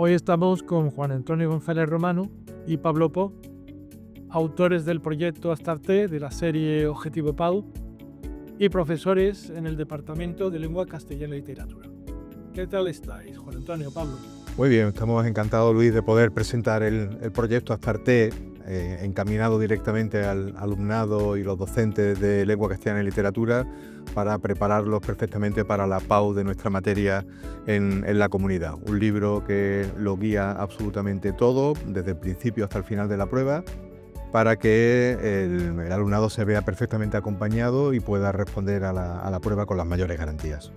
Hoy estamos con Juan Antonio González Romano y Pablo Po, autores del proyecto Astarte de la serie Objetivo Pau y profesores en el Departamento de Lengua Castellana y Literatura. ¿Qué tal estáis, Juan Antonio, Pablo? Muy bien, estamos encantados, Luis, de poder presentar el proyecto Astarte, encaminado directamente al alumnado y los docentes de Lengua Castellana y Literatura para prepararlos perfectamente para la PAU de nuestra materia en la comunidad. Un libro que lo guía absolutamente todo, desde el principio hasta el final de la prueba, para que el alumnado se vea perfectamente acompañado y pueda responder a la prueba con las mayores garantías.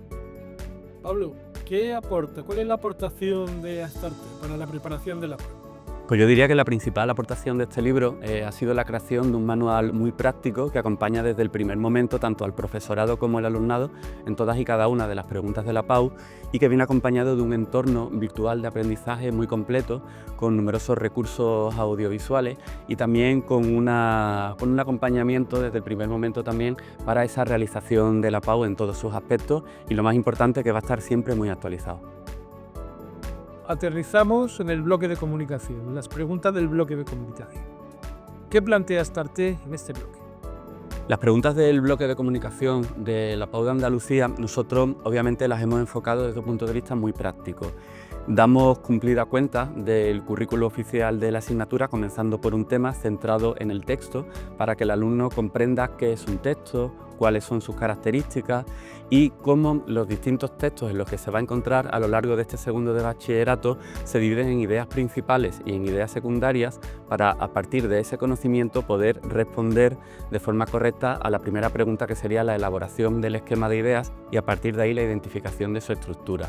Pablo, ¿qué aporta? ¿Cuál es la aportación de Astarte para la preparación de la prueba? Pues yo diría que la principal aportación de este libro ha sido la creación de un manual muy práctico que acompaña desde el primer momento tanto al profesorado como al alumnado en todas y cada una de las preguntas de la PAU y que viene acompañado de un entorno virtual de aprendizaje muy completo con numerosos recursos audiovisuales y también con un acompañamiento desde el primer momento también para esa realización de la PAU en todos sus aspectos y lo más importante que va a estar siempre muy actualizado. Aterrizamos en el bloque de comunicación, las preguntas del bloque de comunicación. ¿Qué plantea Astarte en este bloque? Las preguntas del bloque de comunicación de la PAU de Andalucía, nosotros obviamente las hemos enfocado desde un punto de vista muy práctico. Damos cumplida cuenta del currículo oficial de la asignatura, comenzando por un tema centrado en el texto, para que el alumno comprenda qué es un texto, cuáles son sus características y cómo los distintos textos en los que se va a encontrar a lo largo de este segundo de bachillerato se dividen en ideas principales y en ideas secundarias para, a partir de ese conocimiento, poder responder de forma correcta a la primera pregunta, que sería la elaboración del esquema de ideas y a partir de ahí la identificación de su estructura.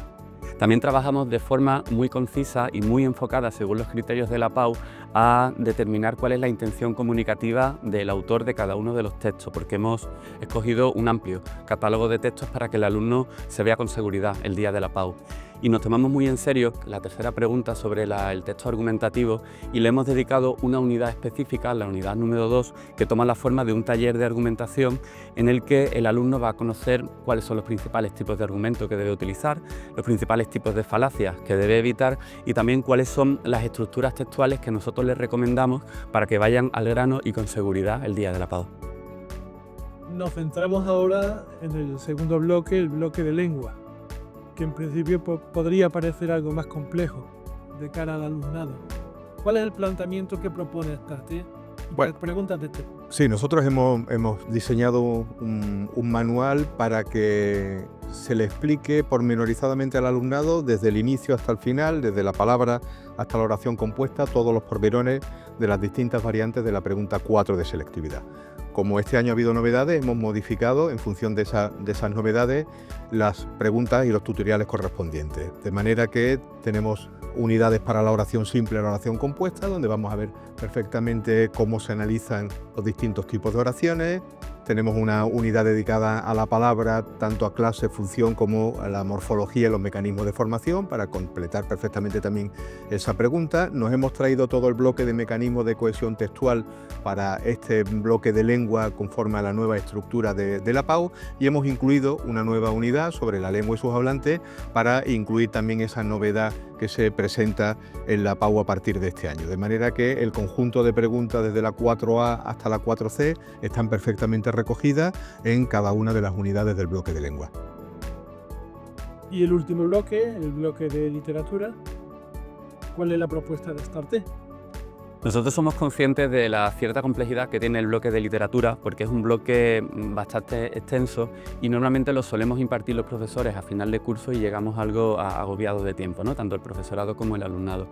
También trabajamos de forma muy concisa y muy enfocada, según los criterios de la PAU, a determinar cuál es la intención comunicativa del autor de cada uno de los textos, porque hemos escogido un amplio catálogo de textos para que el alumno se vea con seguridad el día de la PAU. Y nos tomamos muy en serio la tercera pregunta sobre el texto argumentativo y le hemos dedicado una unidad específica, la unidad número 2, que toma la forma de un taller de argumentación en el que el alumno va a conocer cuáles son los principales tipos de argumento que debe utilizar, los principales tipos de falacias que debe evitar y también cuáles son las estructuras textuales que nosotros les recomendamos para que vayan al grano y con seguridad el día de la PAU. Nos centramos ahora en el segundo bloque, el bloque de lengua, que en principio podría parecer algo más complejo de cara al alumnado. ¿Cuál es el planteamiento que propone Astarte? Bueno, preguntas de este. Sí, nosotros hemos diseñado un manual para que se le explique pormenorizadamente al alumnado desde el inicio hasta el final, desde la palabra hasta la oración compuesta, todos los pormenores de las distintas variantes de la pregunta 4 de selectividad. Como este año ha habido novedades, hemos modificado en función de esas novedades las preguntas y los tutoriales correspondientes. De manera que tenemos unidades para la oración simple y la oración compuesta, donde vamos a ver perfectamente cómo se analizan los distintos tipos de oraciones. Tenemos una unidad dedicada a la palabra, tanto a clase, función, como a la morfología y los mecanismos de formación, para completar perfectamente también esa pregunta. Nos hemos traído todo el bloque de mecanismos de cohesión textual para este bloque de lengua conforme a la nueva estructura de la PAU y hemos incluido una nueva unidad sobre la lengua y sus hablantes para incluir también esa novedad que se presenta en la PAU a partir de este año. De manera que el conjunto de preguntas desde la 4A hasta la 4C están perfectamente recogidas en cada una de las unidades del bloque de lengua. Y el último bloque, el bloque de literatura, ¿cuál es la propuesta de Astarte? Nosotros somos conscientes de la cierta complejidad que tiene el bloque de literatura porque es un bloque bastante extenso y normalmente lo solemos impartir los profesores a final de curso y llegamos algo agobiados de tiempo, ¿no? Tanto el profesorado como el alumnado.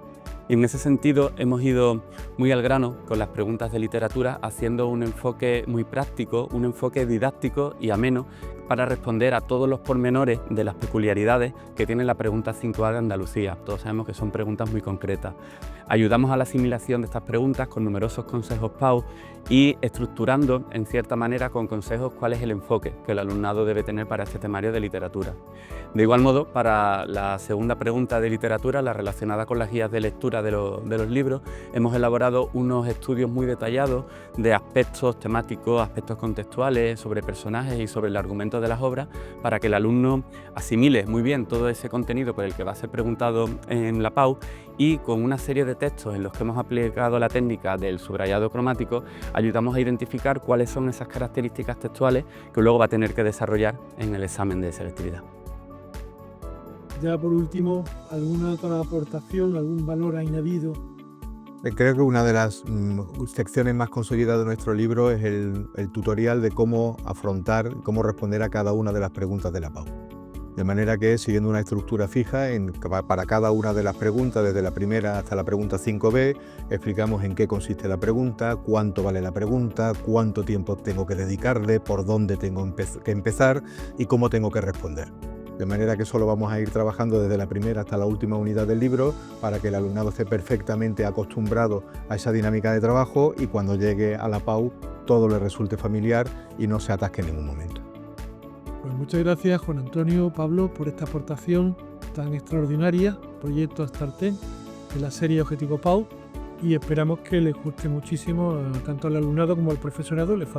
Y en ese sentido hemos ido muy al grano con las preguntas de literatura, haciendo un enfoque muy práctico, un enfoque didáctico y ameno para responder a todos los pormenores de las peculiaridades que tiene la pregunta 5A de Andalucía. Todos sabemos que son preguntas muy concretas. Ayudamos a la asimilación de estas preguntas con numerosos consejos PAU y estructurando en cierta manera con consejos cuál es el enfoque que el alumnado debe tener para este temario de literatura. De igual modo, para la segunda pregunta de literatura, la relacionada con las guías de lectura de los libros, hemos elaborado unos estudios muy detallados de aspectos temáticos, aspectos contextuales, sobre personajes y sobre el argumento de las obras para que el alumno asimile muy bien todo ese contenido por el que va a ser preguntado en la PAU, y con una serie de textos en los que hemos aplicado la técnica del subrayado cromático ayudamos a identificar cuáles son esas características textuales que luego va a tener que desarrollar en el examen de selectividad. Ya por último, ¿alguna otra aportación, algún valor añadido? Creo que una de las secciones más consolidadas de nuestro libro es el tutorial de cómo afrontar, cómo responder a cada una de las preguntas de la PAU. De manera que, siguiendo una estructura fija, para cada una de las preguntas, desde la primera hasta la pregunta 5B, explicamos en qué consiste la pregunta, cuánto vale la pregunta, cuánto tiempo tengo que dedicarle, por dónde tengo que empezar y cómo tengo que responder. De manera que solo vamos a ir trabajando desde la primera hasta la última unidad del libro para que el alumnado esté perfectamente acostumbrado a esa dinámica de trabajo y cuando llegue a la PAU todo le resulte familiar y no se atasque en ningún momento. Pues muchas gracias, Juan Antonio, Pablo, por esta aportación tan extraordinaria, proyecto Astarté, de la serie Objetivo PAU, y esperamos que les guste muchísimo tanto al alumnado como al profesorado, les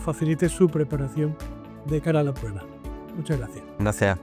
facilite su preparación de cara a la prueba. Muchas gracias. Gracias.